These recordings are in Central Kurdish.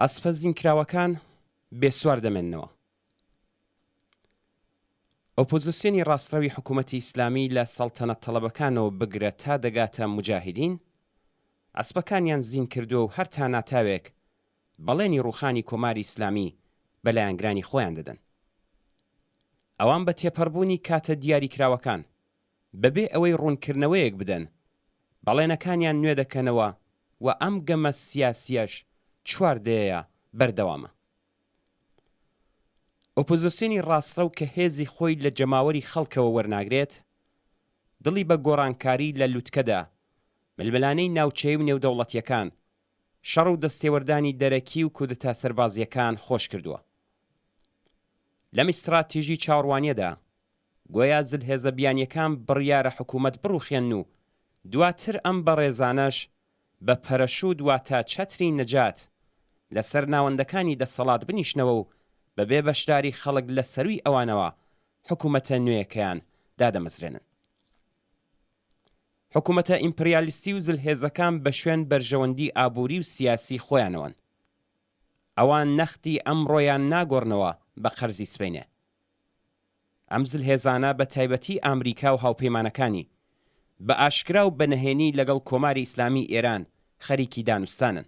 ئەسپە زینکراوەکان بێسوار دەمێننەوە. ئۆپۆزیسیۆنی ڕاستڕەوی حکوومەتی ئیسلامی لە سەڵتەنەت تەڵەبەکانەوە بگرێت تا دەگاتە موجاهیدین، ئەسپەکانیان زین کردووە و هەر تا ناتاوێک بەڵێنی ڕوخانی کۆماری ئیسلامی بەلایەنگرانی خۆیان دەدەن. ئەوان بە تێپەڕبوونی کاتە دیاریکراوەکان بەبێ ئەوەی ڕوونکردنەوەیەک بدەن بەڵێنەکانیان نوێ دەکەنەوە و ئەم گەمە سیاسیەش چواردەیە بەردەوامە. ئۆپۆزیسیۆنی ڕاستڕەو کە هێزی خۆی لە جەماوەری خەڵکەوە وەرناگرێت، دڵی بە گۆڕانکاری لە لووتکەدا ململانەی ناوچەی و نێودەوڵەتیەکان، شەڕ و دەستێوەردانی دەرەکی و کودتا سەربازیەکان خۆش کردووە. لەم ئیستراتیژی چاوەڕوانیەدا گۆیا زلهێزە بیانیەکان بڕیارە حکوومەت بڕوخێن و دواتر ئەم بەڕێزانەش بە پەرەشوود واتە چەتری نەجات لەسەر ناوەندەکانی دەسەڵات بنیشنەوە و بەبێ بەشداری خەڵک لە سەروی ئەوانەوە حکوومەتە نوێیەکەیان دادەمەزرێنن. حکوومەتە ئیمپریالیستی و زلهێزەکان بە شوێن بەرژەوەندی ئابووری و سیاسی خۆیانەوەن. ئەوان نەختی ئەمڕۆیان ناگۆڕنەوە بە قەرزی سپەینێ. ئەم زلهێزانە بە تایبەتی ئامریکا و هاوپەیمانەکانی بە ئاشکرا و بەنهێنی لەگەڵ کۆماری ئیسلامی ئێران خەریکی دانوستانن.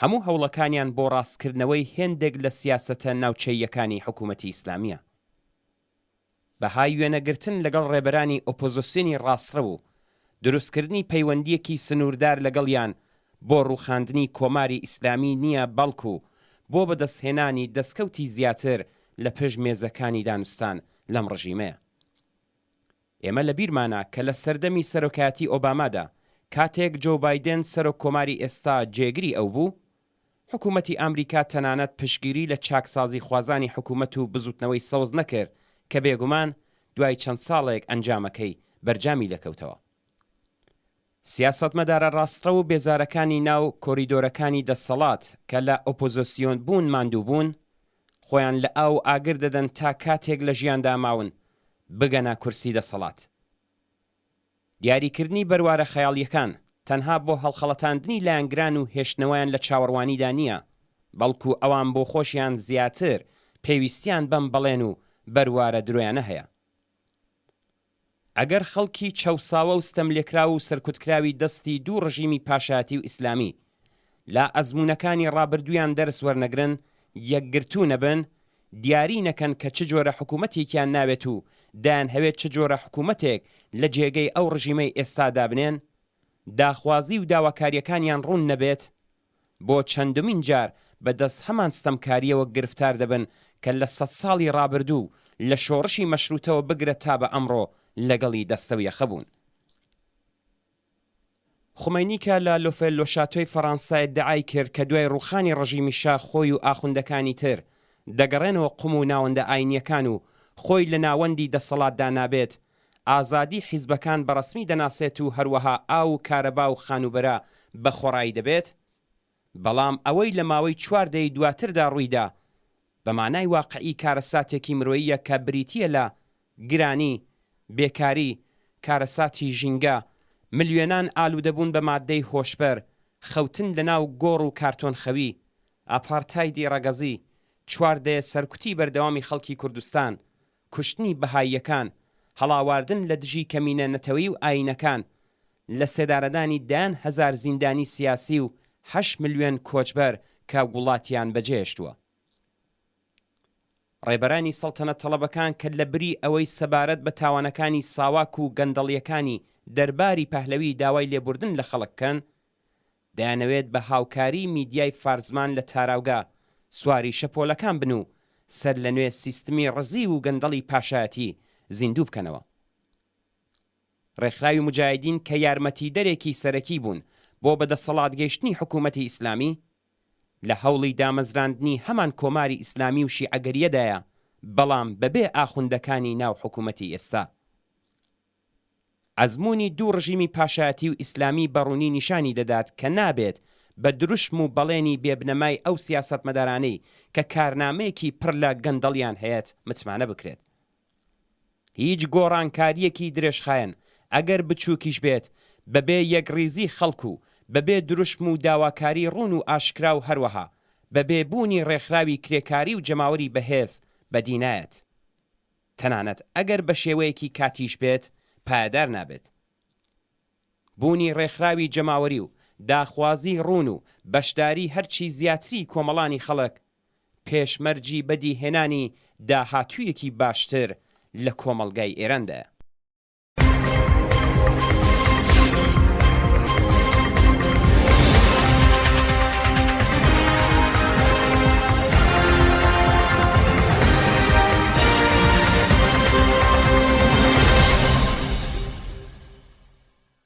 هەموو هەوڵەکانیان بۆ ڕاستکردنەوەی هێندێک لە سیاسەتە ناوچەییەکانی حکوومەتی ئیسلامیە. بەهای وێنەگرتن لەگەڵ ڕێبەرانی ئۆپۆزیسیۆنی ڕاستڕەو و دروستکردنی پەیوەندیەکی سنووردار لەگەڵیان بۆ ڕووخاندنی کۆماری ئیسلامی نییە، بەڵکو بۆ بەدەستهێنانی دەستکەوتی زیاتر لە پشت مێزەکانی دانوستان لەم ڕژیمەیە. ئێمە لە بیرمانە کە لە سەردەمی سەرۆکایەتی ئۆبامادا کاتێک جۆ بایدن سەرۆک کۆماری ئێستا جێگری ئەو بوو، حکوومەتی ئەمریکا تەنانەت پشگیری لە چاکسازی خوازانی حکوومەت و بزوتنەوەی سەوز نەکرد کە بێگومان دوای چەند ساڵێک ئەنجامەکەی بەرجامی لەکەوتەوە. سیاسەتمەدارە ڕاستڕە و بێزارەکانی ناو کۆریدۆرەکانی دەسەڵات کە لە ئۆپۆزیسیۆن بوون ماندوو بوون، خۆیان لە ئاو ئاگر دەدەن تا کاتێک لە ژیاندا ماون بگەنە کورسی دەسەڵات. دیاریکردنی بەروارە خەیاڵیەکان تەنها بۆ هەڵخەڵەتاندنی لایەنگران و هێشتنەوەیان لە چاوەڕوانیدا نییە، بەڵکو ئەوان بۆ خۆشیان زیاتر پێویستیان بەم بەڵێن و بەروارە درۆیانە هەیە. ئەگەر خەڵکی چەوساوە و ستەملێکراو و سەرکوتکراوی دەستی دوو ڕژیمی پاشایەتی و ئیسلامی لا ئەزموونەکانی ڕابردوویان دەرس وەرنەگرن، یەکگرتوو نەبن، دیاری نەکەن کە چ جۆرە حکوومەتێکیان ناوێت و دایان هەوێت چ جۆرە حکوومەتێک لە جێگەی ئەو ڕژیمەی ئێستادا بنێن، داخوازی و داواکاریەکانیان ڕوون نەبێت، بۆ چەندمین جار بەدەست هەمان ستەمکاریەوە گرفتار دەبن کە لە 100 ساڵی ڕابردوو لە شۆڕشی مەشروتەوە بگرێت تا بە ئەمڕۆ لەگەڵی دەستەویەخە بوون. خومەینیکە لە لۆفێلۆ شاتۆی فەڕەنسای دەعای کرد کە دوای ڕووخانی ڕژیمی شاخ خۆی و ئاخوندەکانی تر دەگەڕێنەوە قوم و ناوەندە ئاینیەکان و خۆی لە ناوەندی دەسەڵاتدا نابێت، ئازادی حیزبەکان بەڕەسمی دەناسێت و هەروەها ئاو و کارەبا و خانوبەرە بە خۆڕایی دەبێت. بەڵام ئەوەی لە ماوەی 4 دەی دواتردا ڕوویدا بە مانای واقعی کارەساتێکی مرۆییە کە بریتیە لە گرانی، بێکاری، کارەساتی ژینگە، ملیۆنان ئالوودەبوون بە مادەی هۆشبەر، خەوتن لە ناو گۆڕ و کارتۆنخەوی، ئاپارتایدی ڕەگەزی، 4 دەیە سەرکوتی بەردەوامی خەڵکی کوردستان، کوشتنی بەهاییەکان، هەڵاواردن لە دژی کەمینە نەتەوەی و ئاینەکان، لە سێدارەدانی دان هەزار زیندانی سیاسی و 8 ملیۆن کۆچبەر کە وڵاتیان بەجێهێشتووە. ڕێبەرانی سەڵتەنەت تەڵەبەکان کە لە بری ئەوەی سەبارەت بە تاوانەکانی ساواک و گەندەڵیەکانی دەرباری پەهلەوی داوای لێبوردن لە خەڵککەن، دەیانەوێت بە هاوکاری میدیای فارزمان لە تاراوگا سواری شەپۆلەکان بن و سەر لە نوێ سیستمی ڕزی و گەندەڵی پاشایەتی زیندوو بکەنەوە. ڕێکخراوی مجاهیدین کە یارمەتی دەرێکی سەرەکی بوون بۆ بەدەسەڵات گەیشتنی حکوومەتی ئیسلامی، لە هەوڵی دامەزراندنی هەمان کۆماری ئیسلامی و شیعەگەریەدایە، بەڵام بەبێ ئاخوندەکانی ناو حکوومەتی ئێستا. ئەزموونی دوو ڕژیمی پاشایەتی و ئیسلامی بەڕوونی نیشانی دەدات کە نابێت بە دروشم و بەڵێنی بێبنەمای ئەو سیاسەتمەدارانەی کە کارنامەیەکی پڕ لە گەندەڵیان هەیەت متمانە بکرێت. هیچ گۆڕانکاریەکی درێژخایەن ئەگەر بچووکیش بێت بەبێ یەکڕیزی خەڵک و بەبێ دروشم و داواکاری ڕوون و ئاشکرا و هەروەها بەبێ بوونی ڕێکخراوی کرێکاری و جەماوەری بەهێز بەدینایەت. تەنانەت ئەگەر بە شێوەیەکی کاتیش بێت پایدار نابێت. بوونی ڕێکخراوی جەماوەری و داخوازی ڕوون و بەشداری هەرچی زیاتری کۆمەڵانی خەڵک پێشمەرجی بەدیهێنانی داهاتوویەکی باشتر لە کۆمەڵگای ئێرەندە.